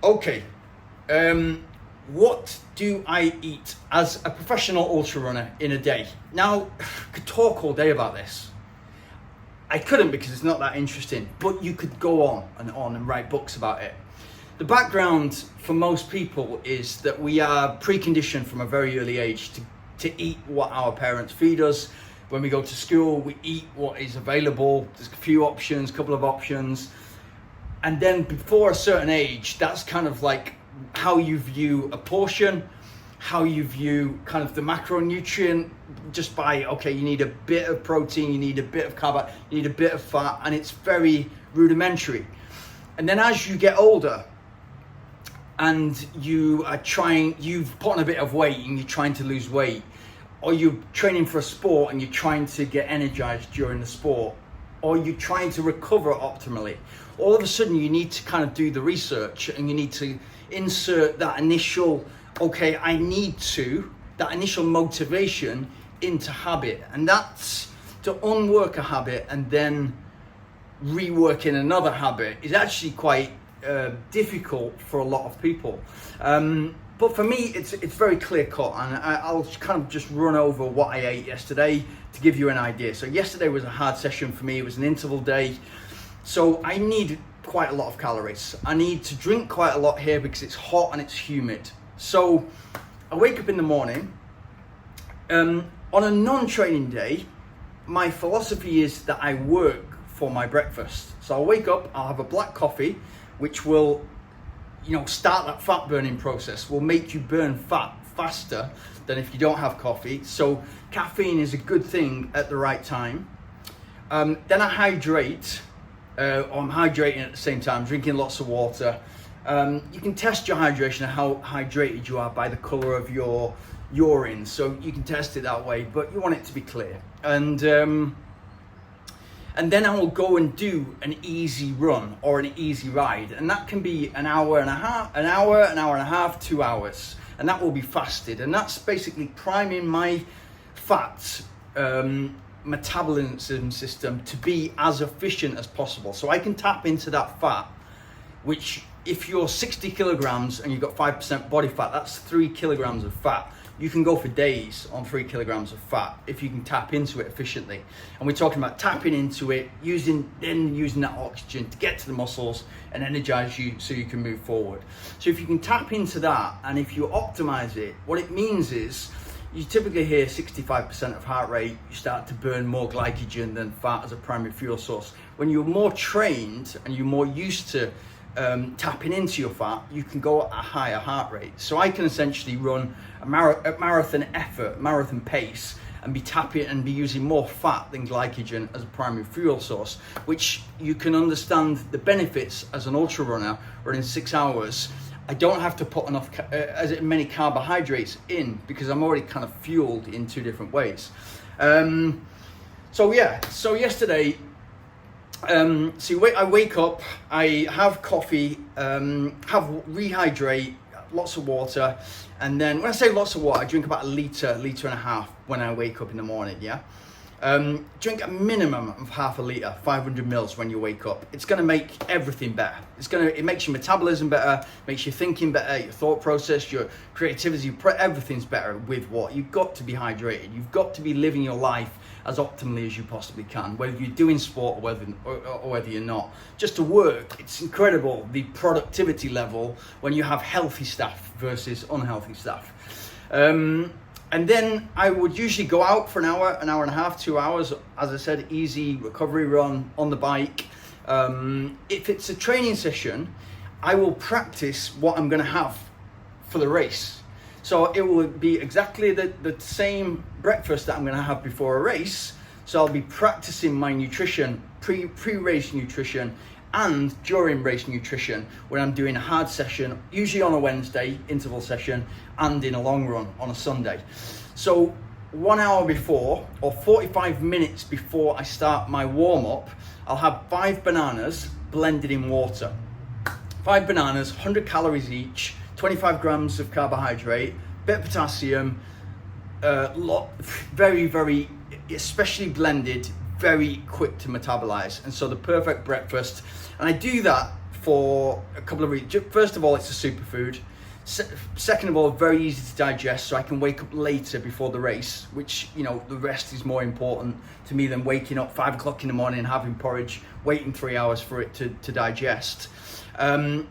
Okay, what do I eat as a professional ultra runner in a day? Now, I could talk all day about this. I couldn't because it's not that interesting, but you could go on and write books about it. The background for most people is that we are preconditioned from a very early age to eat what our parents feed us. When we go to school, we eat what is available. There's a few options, a couple of options. And then before a certain age, that's kind of like how you view a portion, how you view kind of the macronutrient, just by, okay, you need a bit of protein, you need a bit of carb, you need a bit of fat, and it's very rudimentary. And then as you get older and you've put on a bit of weight and you're trying to lose weight, or you're training for a sport and you're trying to get energized during the sport, or you're trying to recover optimally, all of a sudden you need to kind of do the research and you need to insert that initial, okay, that initial motivation into habit. And that's to unwork a habit and then rework in another habit is actually quite difficult for a lot of people. But for me, it's very clear cut, and I'll kind of just run over what I ate yesterday to give you an idea. So yesterday was a hard session for me. It was an interval day. So I need quite a lot of calories. I need to drink quite a lot here because it's hot and it's humid. So I wake up in the morning. On a non-training day, my philosophy is that I work for my breakfast. So I'll wake up, I'll have a black coffee, which will, start that fat burning process, will make you burn fat faster than if you don't have coffee. So caffeine is a good thing at the right time. Then I hydrate. I'm hydrating at the same time, drinking lots of water. You can test your hydration and how hydrated you are by the color of your urine. So you can test it that way, but you want it to be clear. And then I will go and do an easy run or an easy ride. And that can be an hour and a half, 2 hours. And that will be fasted. And that's basically priming my fat metabolism system to be as efficient as possible. So I can tap into that fat, which if you're 60 kilograms and you've got 5% body fat, that's 3 kilograms of fat. You can go for days on 3 kilograms of fat if you can tap into it efficiently. And we're talking about tapping into it, using that oxygen to get to the muscles and energize you so you can move forward. So if you can tap into that and if you optimize it, what it means is you typically hear 65% of heart rate, you start to burn more glycogen than fat as a primary fuel source. When you're more trained and you're more used to tapping into your fat, you can go at a higher heart rate. So I can essentially run a marathon pace, and be tapping and be using more fat than glycogen as a primary fuel source, which you can understand the benefits as an ultra runner. Running 6 hours, I don't have to put as many carbohydrates in because I'm already kind of fueled in 2 different ways. So yesterday, I wake up, I have coffee, rehydrate, lots of water, and then when I say lots of water, I drink about a litre and a half when I wake up in the morning. Drink a minimum of half a litre, 500 mils when you wake up. It's going to make everything better. It makes your metabolism better, makes your thinking better, your thought process, your creativity, everything's better with what? You've got to be hydrated. You've got to be living your life as optimally as you possibly can, whether you're doing sport or whether you're not. Just to work, it's incredible the productivity level when you have healthy staff versus unhealthy staff. And then I would usually go out for an hour and a half, 2 hours, as I said, easy recovery run on the bike. If it's a training session, I will practice what I'm going to have for the race. So it will be exactly the same breakfast that I'm going to have before a race. So I'll be practicing my nutrition, pre-race nutrition, and during race nutrition when I'm doing a hard session, usually on a Wednesday, interval session, and in a long run on a Sunday. So 1 hour before or 45 minutes before I start my warm-up, I'll have 5 bananas blended in water. 5 bananas, 100 calories each, 25 grams of carbohydrate, bit of potassium, very, very, especially blended, very quick to metabolize. And so the perfect breakfast. And I do that for a couple of reasons. First of all, it's a superfood. Second of all, very easy to digest, so I can wake up later before the race, which, you know, the rest is more important to me than waking up 5 o'clock in the morning and having porridge, waiting 3 hours for it to digest. And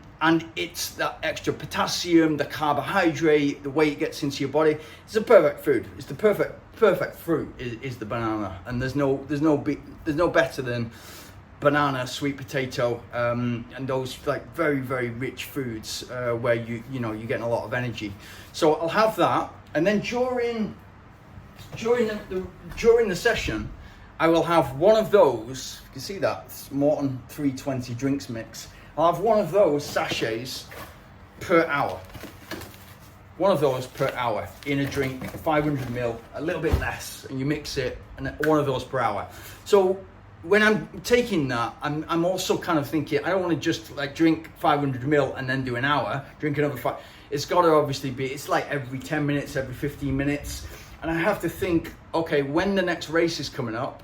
it's that extra potassium, the carbohydrate, the way it gets into your body. It's a perfect food. It's the perfect fruit is the banana, and there's no better than banana, sweet potato, and those like very, very rich foods where you're getting a lot of energy. So I'll have that, and then during the session, I will have one of those. You can see that it's Morton 320 drinks mix. I'll have one of those sachets per hour. One of those per hour in a drink, 500 ml, a little bit less, and you mix it, and one of those per hour. So when I'm taking that, I'm also kind of thinking, I don't want to just like drink 500 ml and then do an hour, drink another 5. It's got to obviously be, it's like every 10 minutes, every 15 minutes. And I have to think, okay, when the next race is coming up,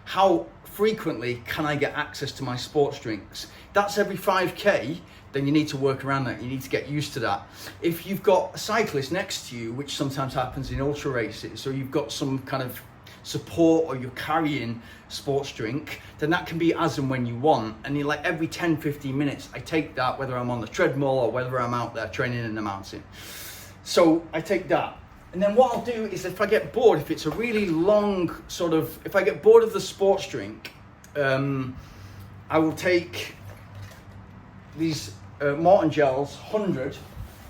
how frequently can I get access to my sports drinks? That's every 5K, then you need to work around that. You need to get used to that. If you've got a cyclist next to you, which sometimes happens in ultra races, so you've got some kind of support or you're carrying sports drink, then that can be as and when you want. And you're like every 10, 15 minutes, I take that, whether I'm on the treadmill or whether I'm out there training in the mountain. So I take that. And then what I'll do is if I get bored, if it's a really long sort of, if I get bored of the sports drink, I will take these Morton gels, 100,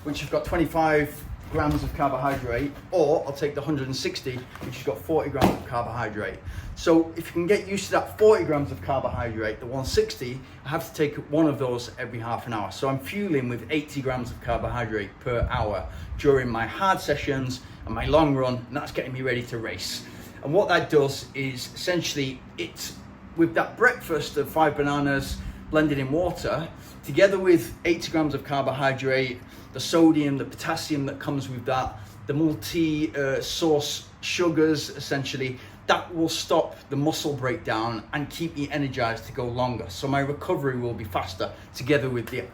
which have got 25 grams of carbohydrate, or I'll take the 160, which has got 40 grams of carbohydrate. So if you can get used to that 40 grams of carbohydrate, the 160, I have to take one of those every half an hour. So I'm fueling with 80 grams of carbohydrate per hour during my hard sessions and my long run, and that's getting me ready to race. And what that does is essentially, it's with that breakfast of 5 bananas blended in water, together with 80 grams of carbohydrate, the sodium, the potassium that comes with that, the multi-source sugars, essentially, that will stop the muscle breakdown and keep me energized to go longer. So my recovery will be faster, together with the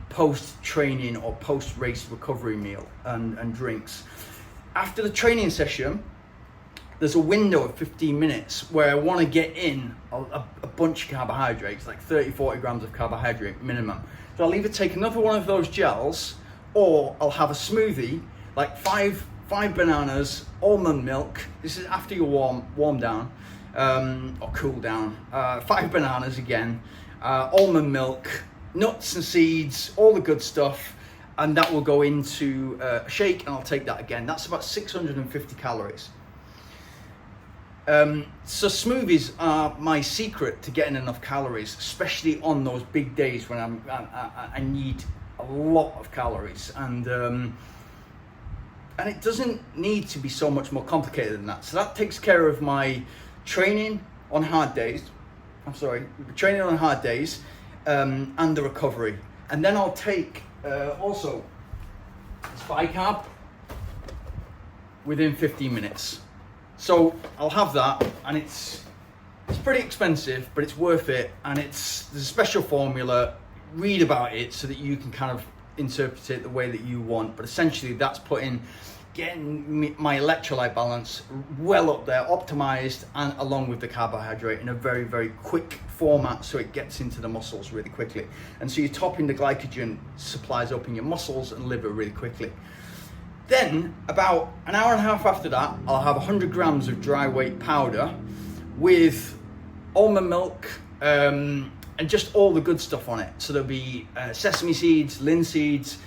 post training or post race recovery meal and drinks. After the training session, there's a window of 15 minutes where I want to get in a bunch of carbohydrates, like 30-40 grams of carbohydrate minimum. So I'll either take another one of those gels, or I'll have a smoothie, like five bananas, almond milk. This is after you warm down or cool down. 5 bananas again, almond milk, nuts and seeds, all the good stuff, and that will go into a shake, and I'll take that again. That's about 650 calories. So smoothies are my secret to getting enough calories, especially on those big days when I need a lot of calories, and it doesn't need to be so much more complicated than that. So that takes care of my training on hard days. And the recovery. And then I'll take also bicarb within 15 minutes. So I'll have that, and it's pretty expensive, but it's worth it, and there's a special formula. Read about it so that you can kind of interpret it the way that you want. But essentially, that's getting my electrolyte balance well up there, optimized, and along with the carbohydrate in a very, very quick format, so it gets into the muscles really quickly. And so you're topping the glycogen supplies up in your muscles and liver really quickly. Then, about an hour and a half after that, I'll have 100 grams of dry weight powder with almond milk and just all the good stuff on it. So there'll be sesame seeds, linseeds,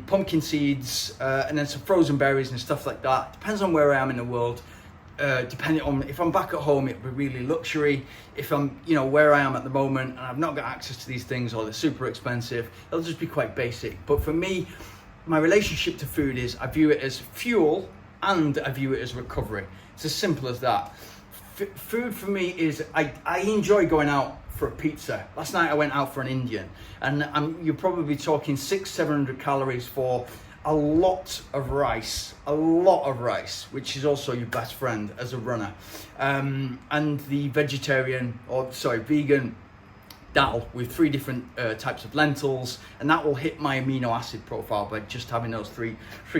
pumpkin seeds, and then some frozen berries and stuff like that. Depends on where I am in the world. Depending on if I'm back at home, it'll be really luxury. If I'm, where I am at the moment and I've not got access to these things, or they're super expensive, it'll just be quite basic. But for me, my relationship to food is I view it as fuel and I view it as recovery. It's as simple as that. Food for me is, I enjoy going out for a pizza. Last night I went out for an Indian, and you're probably talking 600-700 calories for a lot of rice, which is also your best friend as a runner. And the vegan dal with 3 different types of lentils, and that will hit my amino acid profile by just having those three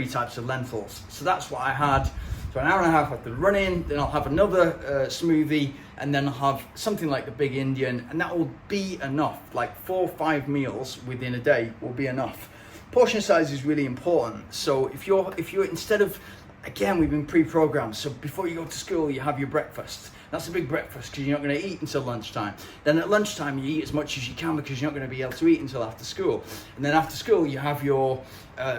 types of lentils. So that's what I had. So an hour and a half after running, then I'll have another smoothie, and then I'll have something like the Big Indian, and that will be enough. Like 4 or 5 meals within a day will be enough. Portion size is really important. So if you're instead of, again, we've been pre-programmed, so before you go to school you have your breakfast. That's a big breakfast because you're not going to eat until lunchtime. Then at lunchtime you eat as much as you can because you're not going to be able to eat until after school. And then after school you have your,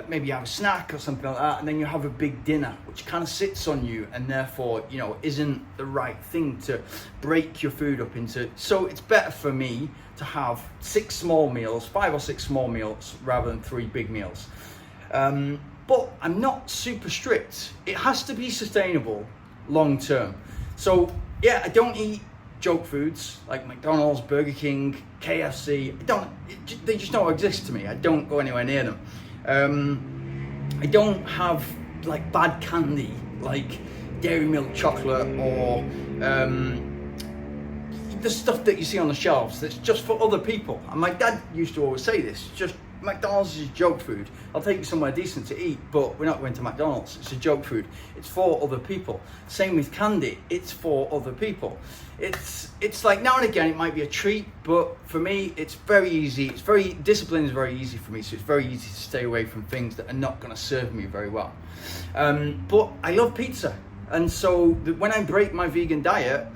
maybe you have a snack or something like that, and then you have a big dinner, which kind of sits on you and therefore, you know, isn't the right thing to break your food up into. So it's better for me to have 6 small meals, 5 or 6 small meals rather than 3 big meals. But I'm not super strict. It has to be sustainable long term. So yeah, I don't eat junk foods like McDonald's, Burger King, KFC. They just don't exist to me. I don't go anywhere near them. I don't have like bad candy like dairy milk chocolate or the stuff that you see on the shelves that's just for other people. And my dad used to always say this, just McDonald's is junk food. I'll take you somewhere decent to eat, but we're not going to McDonald's. It's a junk food. It's for other people. Same with candy. It's for other people. It's like now and again it might be a treat, but for me it's very easy. Discipline is very easy for me, so it's very easy to stay away from things that are not going to serve me very well. But I love pizza, and so when I break my vegan diet,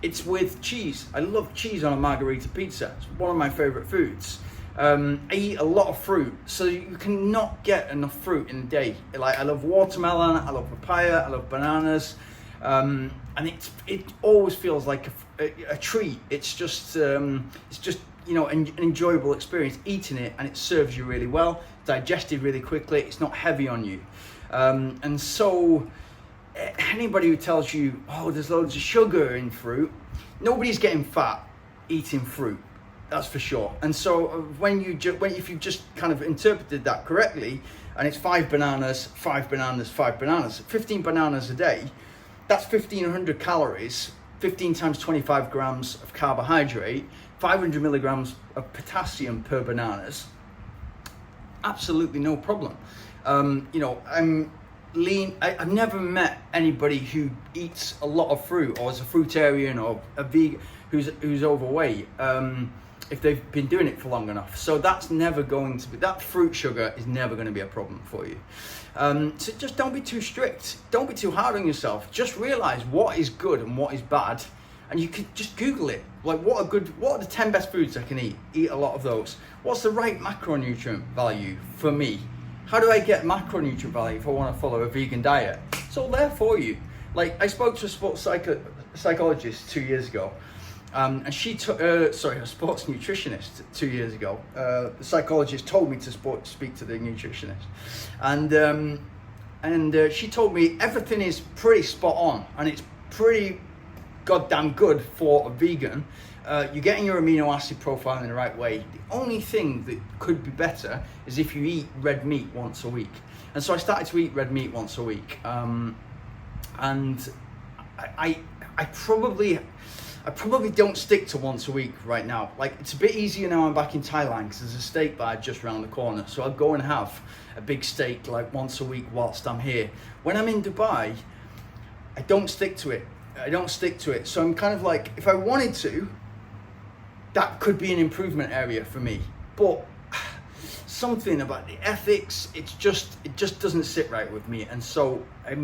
it's with cheese. I love cheese on a margherita pizza. It's one of my favorite foods. I eat a lot of fruit, so you cannot get enough fruit in a day. Like I love watermelon, I love papaya, I love bananas, and it always feels like a treat. It's just you know, an enjoyable experience eating it, and it serves you really well, digested really quickly. It's not heavy on you, and so anybody who tells you, oh, there's loads of sugar in fruit, nobody's getting fat eating fruit. That's for sure. And so if you've just kind of interpreted that correctly, and it's 5 bananas, 5 bananas, 5 bananas, 15 bananas a day, that's 1,500 calories, 15 times 25 grams of carbohydrate, 500 milligrams of potassium per bananas. Absolutely no problem. You know, I'm lean. I've never met anybody who eats a lot of fruit or is a fruitarian or a vegan who's overweight. If they've been doing it for long enough. So that's never going to be, that fruit sugar is never going to be a problem for you. So just don't be too strict. Don't be too hard on yourself. Just realize what is good and what is bad. And you could just Google it. Like what are the 10 best foods I can eat? Eat a lot of those. What's the right macronutrient value for me? How do I get macronutrient value if I want to follow a vegan diet? It's all there for you. Like I spoke to a sports psychologist 2 years ago. And she took, a sports nutritionist 2 years ago. The psychologist told me to speak to the nutritionist, and she told me everything is pretty spot on, and it's pretty goddamn good for a vegan. You're getting your amino acid profile in the right way. The only thing that could be better is if you eat red meat once a week. And so I started to eat red meat once a week, and I probably don't stick to once a week right now. Like it's a bit easier now I'm back in Thailand because there's a steak bar just around the corner. So I'll go and have a big steak like once a week whilst I'm here. When I'm in Dubai, I don't stick to it. So I'm kind of like, if I wanted to, that could be an improvement area for me. But something about the ethics, it just doesn't sit right with me. And so I'd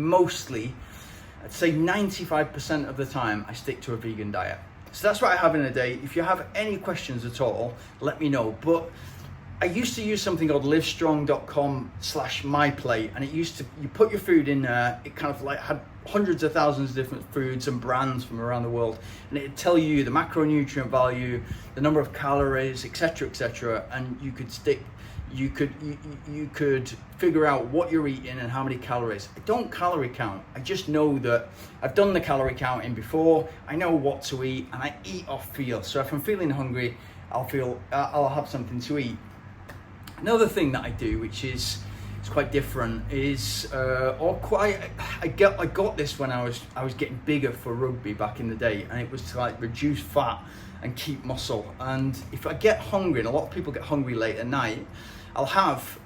say 95% of the time I stick to a vegan diet. So that's what I have in a day. If you have any questions at all, let me know. But I used to use something called livestrong.com/myplate, and you put your food in there. It kind of like had hundreds of thousands of different foods and brands from around the world, and it'd tell you the macronutrient value, the number of calories, etc., and you could figure out what you're eating and how many calories. I don't calorie count. I just know that I've done the calorie counting before. I know what to eat, and I eat off feel. So if I'm feeling hungry, I'll have something to eat. Another thing that I do, which is quite different, is I got this when I was getting bigger for rugby back in the day, and it was to like reduce fat and keep muscle. And if I get hungry, and a lot of people get hungry late at night, I'll have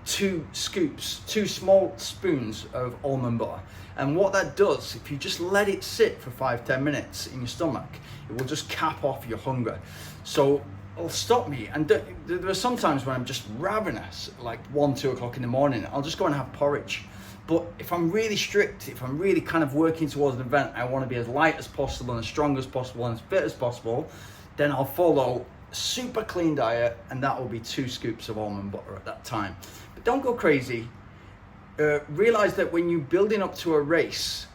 2 small spoons of almond butter. And what that does, if you just let it sit for 5-10 minutes in your stomach, it will just cap off your hunger. So it'll stop me. And there are some times when I'm just ravenous, like 1-2 o'clock in the morning, I'll just go and have porridge. But if I'm really strict, if I'm really kind of working towards an event, I want to be as light as possible and as strong as possible and as fit as possible, then I'll follow a super clean diet, and that will be 2 scoops of almond butter at that time. But don't go crazy. Realize that when you're building up to a race,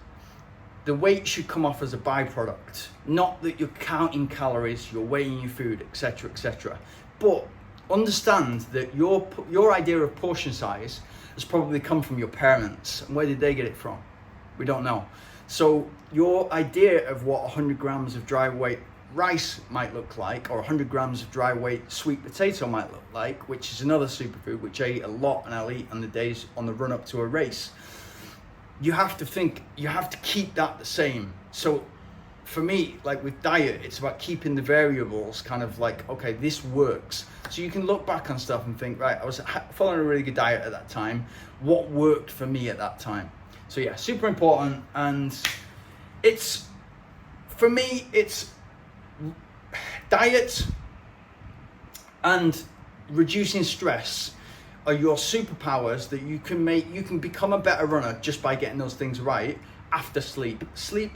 the weight should come off as a byproduct, not that you're counting calories, you're weighing your food, etc., etc. But understand that your idea of portion size has probably come from your parents. And where did they get it from? We don't know. So your idea of what 100 grams of dry weight rice might look like, or 100 grams of dry weight sweet potato might look like, which is another superfood which I eat a lot and I'll eat on the days on the run up to a race, you have to keep that the same. So for me, like with diet, it's about keeping the variables kind of like, okay, this works. So you can look back on stuff and think, right, I was following a really good diet at that time. What worked for me at that time? So yeah, super important. And for me, it's diet and reducing stress are your superpowers that you can become a better runner just by getting those things right. After sleep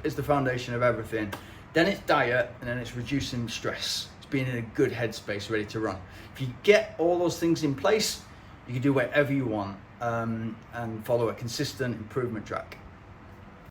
is the foundation of everything. Then it's diet, and then it's reducing stress. It's being in a good headspace, ready to run. If you get all those things in place, you can do whatever you want and follow a consistent improvement track.